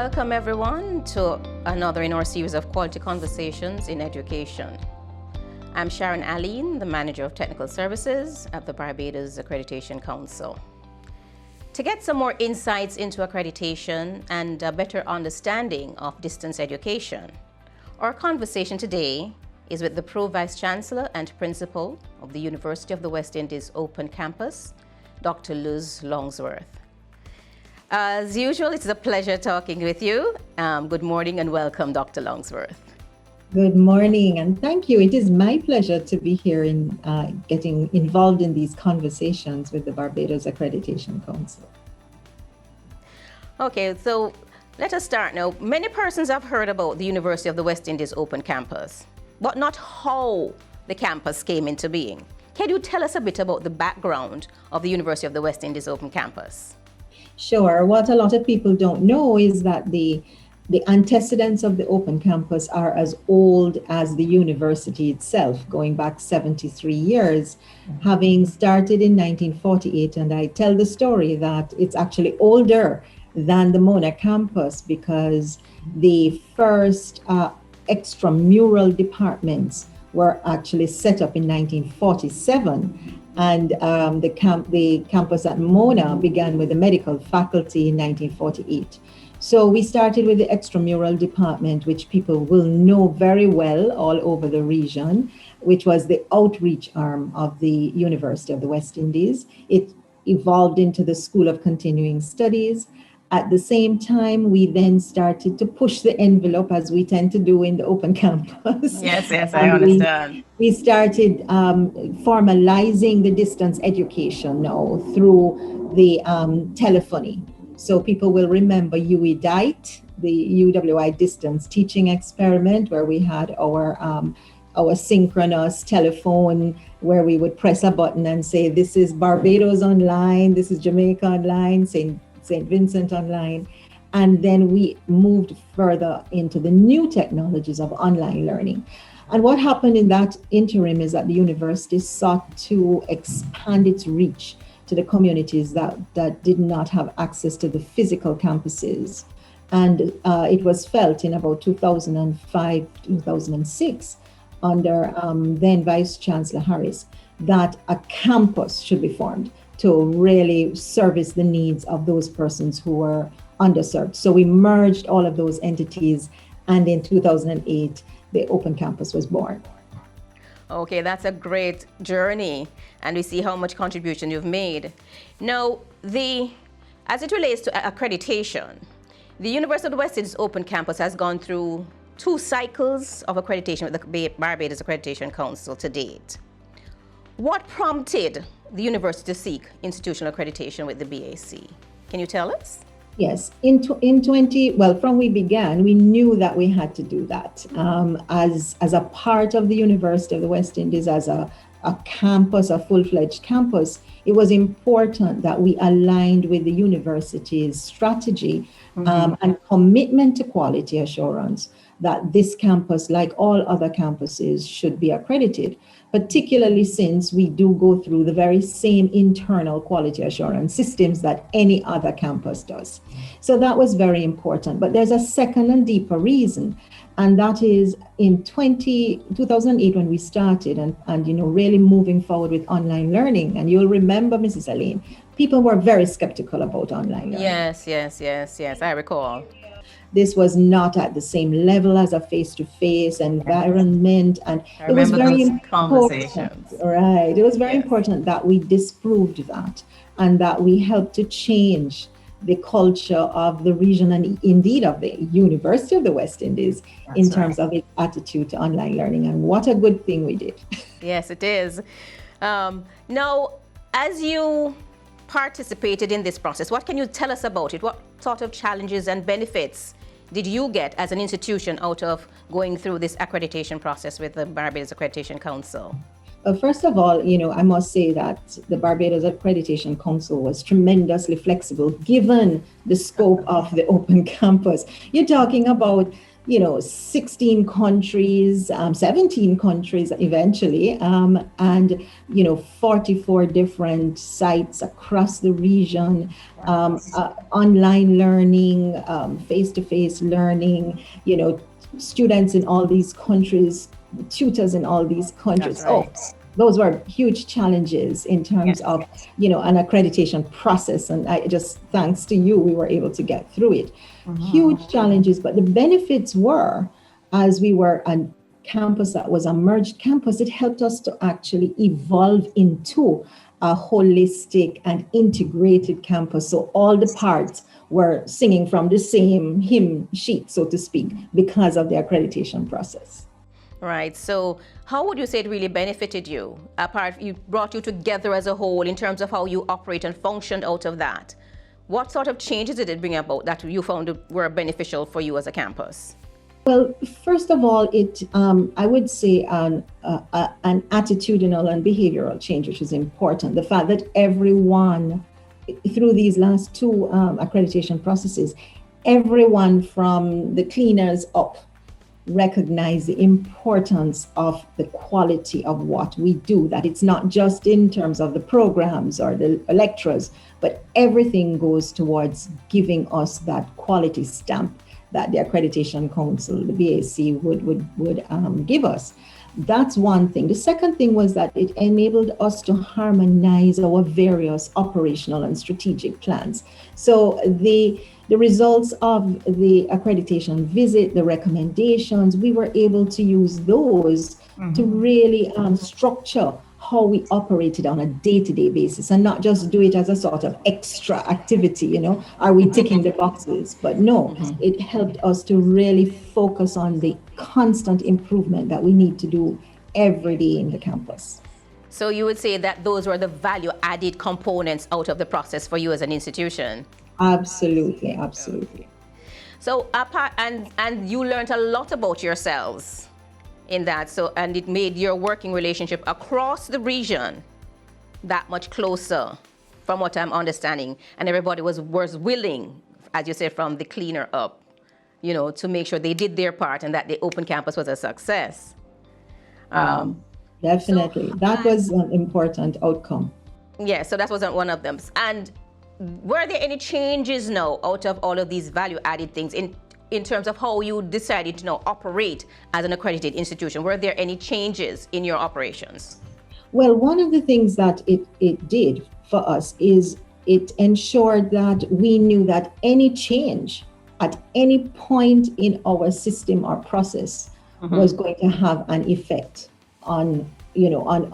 Welcome everyone to another in our series of quality conversations in education. I'm Sharon Aline, the Manager of Technical Services at the Barbados Accreditation Council. To get some more insights into accreditation and a better understanding of distance education, our conversation today is with the Pro Vice Chancellor and Principal of the University of the West Indies Open Campus, Dr. Luz Longsworth. As usual, it's a pleasure talking with you. Good morning and welcome, Dr. Longsworth. Good morning, and thank you. It is my pleasure to be here in getting involved in these conversations with the Barbados Accreditation Council. Okay, so let us start now. Many persons have heard about the University of the West Indies Open Campus, but not how the campus came into being. Can you tell us a bit about the background of the University of the West Indies Open Campus? Sure. What a lot of people don't know is that the antecedents of the Open Campus are as old as the university itself, going back 73 years, having started in 1948. And I tell the story that it's actually older than the Mona campus because the first extramural departments were actually set up in 1947. And the campus at Mona began with the medical faculty in 1948. So we started with the extramural department, which people will know very well all over the region, which was the outreach arm of the University of the West Indies. It evolved into the School of Continuing Studies. At the same time, we then started to push the envelope, as we tend to do in the Open Campus. Yes, I understand. We started formalizing the distance education now through the telephony. So people will remember UWI, the UWI distance teaching experiment, where we had our synchronous telephone, where we would press a button and say, this is Barbados online, this is Jamaica online, St. Vincent online. And then we moved further into the new technologies of online learning. And what happened in that interim is that the university sought to expand its reach to the communities that did not have access to the physical campuses. And it was felt in about 2005, 2006, under then Vice Chancellor Harris, that a campus should be formed to really service the needs of those persons who were underserved. So we merged all of those entities, and in 2008, the Open Campus was born. Okay, that's a great journey, and we see how much contribution you've made. Now, as it relates to accreditation, the University of the West Indies Open Campus has gone through 2 cycles of accreditation with the Barbados Accreditation Council to date. What prompted the university to seek institutional accreditation with the BAC? Can you tell us? Yes, from we began, we knew that we had to do that. As a part of the University of the West Indies, as a campus, a full-fledged campus, it was important that we aligned with the university's strategy and commitment to quality assurance, that this campus, like all other campuses, should be accredited, particularly since we do go through the very same internal quality assurance systems that any other campus does. So that was very important. But there's a second and deeper reason, and that is in 2008 when we started and really moving forward with online learning. And you'll remember, Mrs. Aline, people were very skeptical about online learning. Yes, I recall. This was not at the same level as a face-to-face environment, and it was very important. Right, it was very important that we disproved that, and that we helped to change the culture of the region and indeed of the University of the West Indies in terms of its attitude to online learning. And what a good thing we did. Yes, it is. Now, as you participated in this process, what can you tell us about it? What sort of challenges and benefits did you get as an institution out of going through this accreditation process with the Barbados Accreditation Council? First of all, I must say that the Barbados Accreditation Council was tremendously flexible given the scope of the Open Campus. You're talking about, 16 countries, 17 countries eventually, and 44 different sites across the region, online learning, face-to-face learning, students in all these countries, tutors in all these countries. That's right. Those were huge challenges in terms of, an accreditation process. And I just, thanks to you, we were able to get through it. Huge challenges, but the benefits were, as we were a campus that was a merged campus, it helped us to actually evolve into a holistic and integrated campus. So all the parts were singing from the same hymn sheet, so to speak, because of the accreditation process. Right. So how would you say it really benefited you? It brought you together as a whole in terms of how you operate and functioned out of that. What sort of changes did it bring about that you found were beneficial for you as a campus? Well, first of all, I would say an attitudinal and behavioral change, which is important. The fact that everyone, through these last two accreditation processes, everyone from the cleaners up recognize the importance of the quality of what we do, that it's not just in terms of the programs or the lecturers, but everything goes towards giving us that quality stamp that the Accreditation Council, the BAC, would give us. That's one thing. The second thing was that it enabled us to harmonize our various operational and strategic plans. So the results of the accreditation visit, the recommendations, we were able to use those to really structure how we operated on a day-to-day basis, and not just do it as a sort of extra activity, are we ticking the boxes? But no, it helped us to really focus on the constant improvement that we need to do every day in the campus. So you would say that those were the value-added components out of the process for you as an institution? Absolutely, absolutely. So and you learned a lot about yourselves in that, and it made your working relationship across the region that much closer, from what I'm understanding. And everybody was willing, as you said, from the cleaner up, to make sure they did their part and that the open campus was a success. Definitely. That was an important outcome. Yeah, so that wasn't one of them. And were there any changes now out of all of these value-added things in terms of how you decided to now operate as an accredited institution? Were there any changes in your operations? Well, one of the things that it did for us is it ensured that we knew that any change at any point in our system or process was going to have an effect on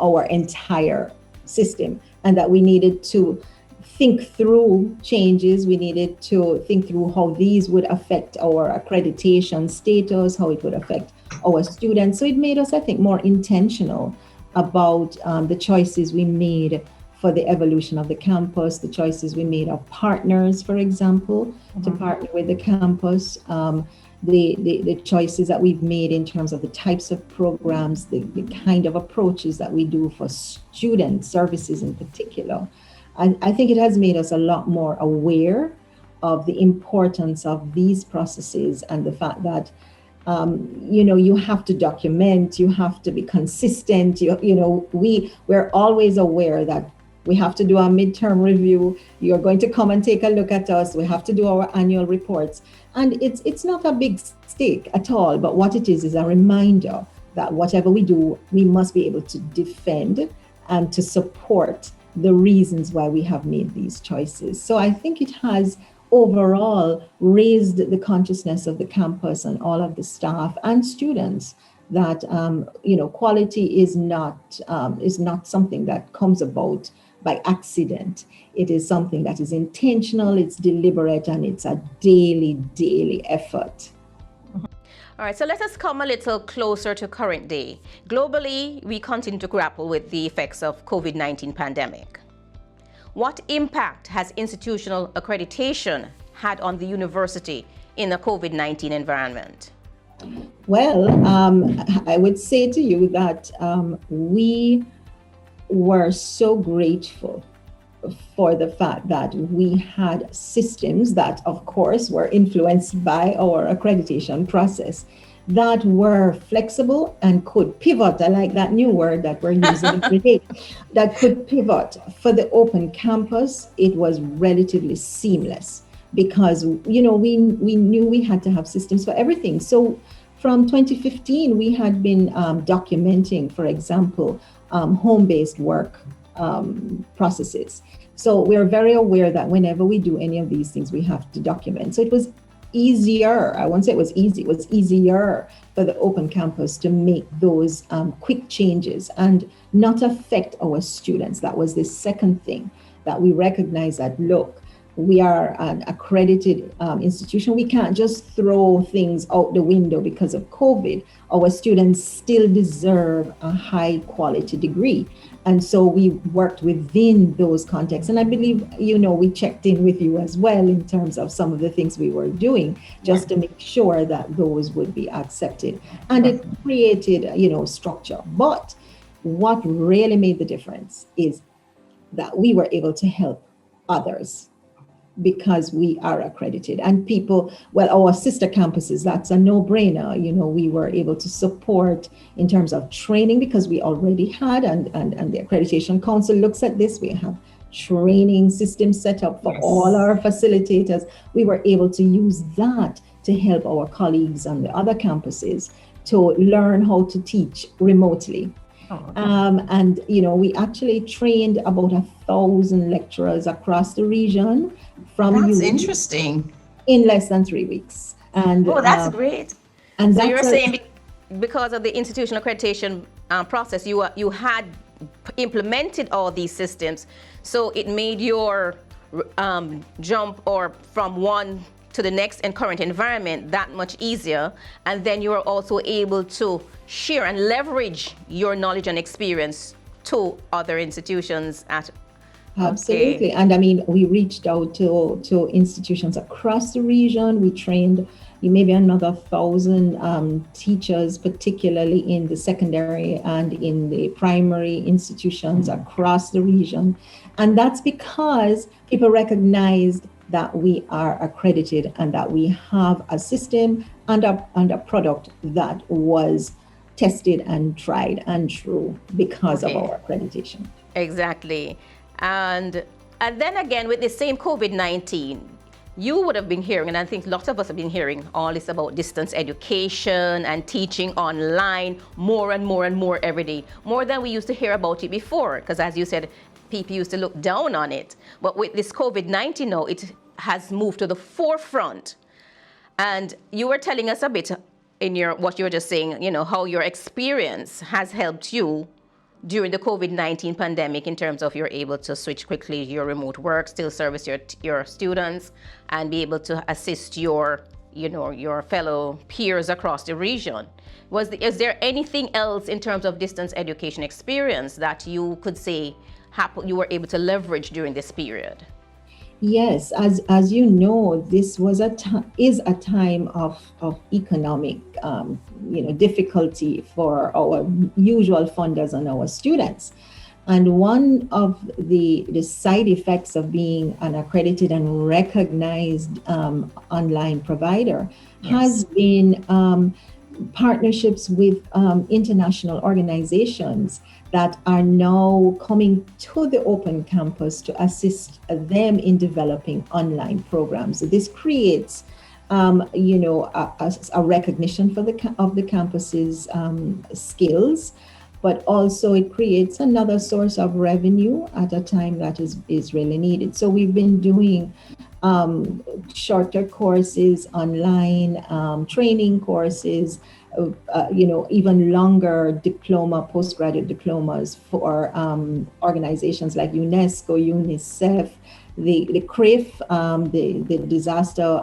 our entire system, and that we needed to think through changes. We needed to think through how these would affect our accreditation status, how it would affect our students. So it made us, I think, more intentional about the choices we made for the evolution of the campus, the choices we made of partners, for example, to partner with the campus, the choices that we've made in terms of the types of programs, the kind of approaches that we do for student services in particular. I think it has made us a lot more aware of the importance of these processes and the fact that, you have to document, you have to be consistent. We're always aware that we have to do our midterm review. You're going to come and take a look at us. We have to do our annual reports. And it's not a big stake at all, but what it is a reminder that whatever we do, we must be able to defend and to support the reasons why we have made these choices. So I think it has overall raised the consciousness of the campus and all of the staff and students that quality is not something that comes about by accident. It is something that is intentional, it's deliberate, and it's a daily effort. All right, so let us come a little closer to current day. Globally, we continue to grapple with the effects of COVID-19 pandemic. What impact has institutional accreditation had on the university in the COVID-19 environment? Well, I would say to you that we were so grateful for the fact that we had systems that, of course, were influenced by our accreditation process that were flexible and could pivot. I like that new word that we're using every day, that could pivot. For the open campus, it was relatively seamless because, we knew we had to have systems for everything. So from 2015, we had been documenting, for example, home-based work processes. So we're very aware that whenever we do any of these things, we have to document. So it was easier. I won't say it was easy. It was easier for the open campus to make those quick changes and not affect our students. That was the second thing that we recognize that, look, we are an accredited institution. We can't just throw things out the window because of COVID. Our students still deserve a high quality degree. And so we worked within those contexts. And I believe, we checked in with you as well in terms of some of the things we were doing just to make sure that those would be accepted. And it created, structure. But what really made the difference is that we were able to help others because we are accredited, and people, our sister campuses, that's a no-brainer. We were able to support in terms of training because we already had, and the Accreditation Council looks at this. We have training systems set up for all our facilitators. We were able to use that to help our colleagues on the other campuses to learn how to teach remotely. And we actually trained about 1,000 lecturers across the region from That's interesting. in less than 3 weeks. And that's great. And so that's you're saying because of the institutional accreditation process, you had implemented all these systems, so it made your jump or from one to the next and current environment that much easier, and then you are also able to share and leverage your knowledge and experience to other institutions at Absolutely. And I mean, we reached out to institutions across the region. We trained maybe another 1,000 teachers, particularly in the secondary and in the primary institutions across the region. And that's because people recognized that we are accredited and that we have a system and a product that was tested and tried and true because of our accreditation. Exactly. And then again, with the same COVID-19, you would have been hearing, and I think lots of us have been hearing all this about distance education and teaching online more and more and more every day, more than we used to hear about it before, because as you said, people used to look down on it. But with this COVID-19 now, it has moved to the forefront. And you were telling us a bit in what you were just saying, how your experience has helped you during the COVID-19 pandemic in terms of you're able to switch quickly your remote work, still service your students, and be able to assist your fellow peers across the region. Is there anything else in terms of distance education experience that you could say you were able to leverage during this period? Yes, as you know, this was is a time of economic difficulty for our usual funders and our students. And one of the side effects of being an accredited and recognized online provider has been partnerships with international organizations that are now coming to the open campus to assist them in developing online programs. So this creates, a recognition of the campus's skills, but also it creates another source of revenue at a time that is really needed. So we've been doing shorter courses online, training courses, even longer postgraduate diplomas for organizations like UNESCO, UNICEF, the CRIF, the disaster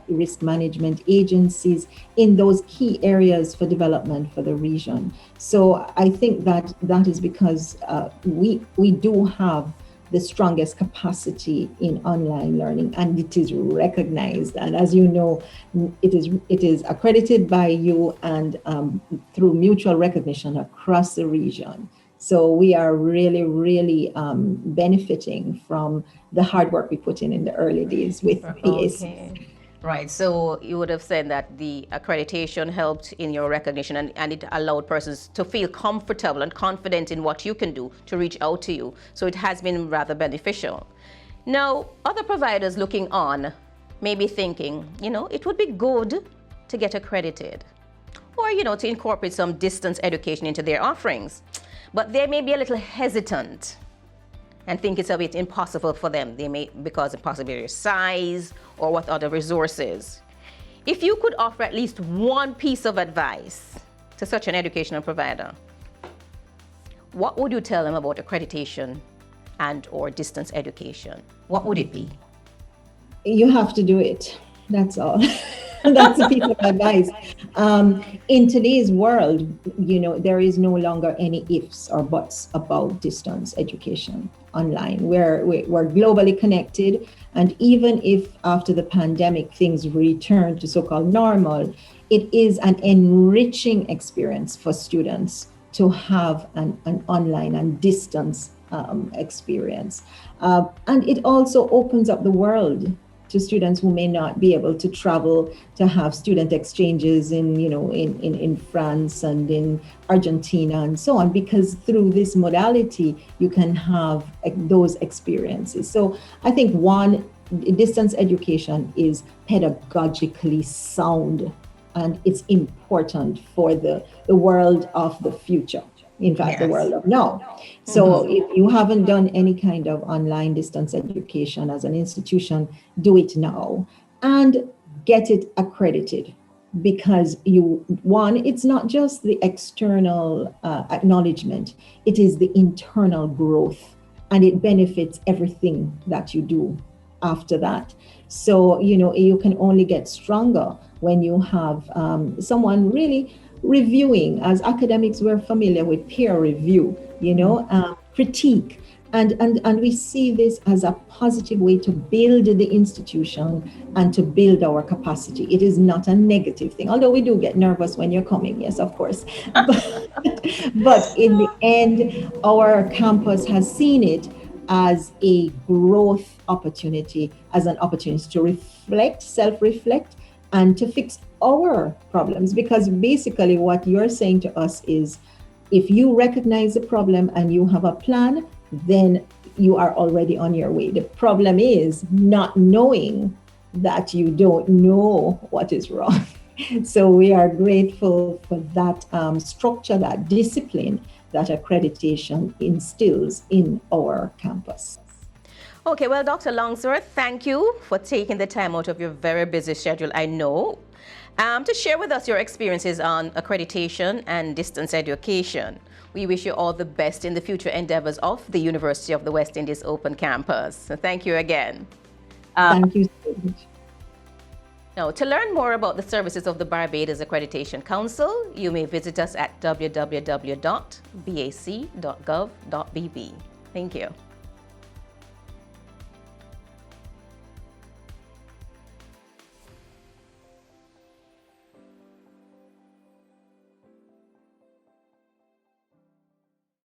risk management agencies in those key areas for development for the region. So I think that is because we do have the strongest capacity in online learning, and it is recognized. And as you know, it is accredited by you and through mutual recognition across the region. So we are really, really benefiting from the hard work we put in the early days with PAC. Okay. Right. So you would have said that the accreditation helped in your recognition, and it allowed persons to feel comfortable and confident in what you can do to reach out to you. So it has been rather beneficial. Now, other providers looking on may be thinking, it would be good to get accredited, or, to incorporate some distance education into their offerings. But they may be a little hesitant and think it's a bit impossible for them. They may, because of possibly their size or what other resources. If you could offer at least one piece of advice to such an educational provider, what would you tell them about accreditation and or distance education? What would it be? You have to do it. That's all. That's a piece of advice. In today's world, there is no longer any ifs or buts about distance education online. We're globally connected, and even if after the pandemic things return to so-called normal, it is an enriching experience for students to have an online and distance experience. And it also opens up the world to students who may not be able to travel to have student exchanges in France and in Argentina and so on, because through this modality, you can have those experiences. So I think distance education is pedagogically sound, and it's important for the world of the future. In fact, Yes. The world of now. So if you haven't done any kind of online distance education as an institution, do it now and get it accredited, because it's not just the external acknowledgement, it is the internal growth, and it benefits everything that you do after that. So, you can only get stronger when you have someone really reviewing. As academics, we're familiar with peer review, critique. And we see this as a positive way to build the institution and to build our capacity. It is not a negative thing, although we do get nervous when you're coming, yes, of course. But in the end, our campus has seen it as a growth opportunity, as an opportunity to reflect, self-reflect, and to fix our problems. Because basically what you're saying to us is, if you recognize the problem and you have a plan, then you are already on your way. The problem is not knowing that you don't know what is wrong. So we are grateful for that structure, that discipline that accreditation instills in our campus. Okay, well, Dr. Longsworth, thank you for taking the time out of your very busy schedule, I know, to share with us your experiences on accreditation and distance education. We wish you all the best in the future endeavors of the University of the West Indies Open Campus. So thank you again. Thank you so much. Now, to learn more about the services of the Barbados Accreditation Council, you may visit us at www.bac.gov.bb. Thank you.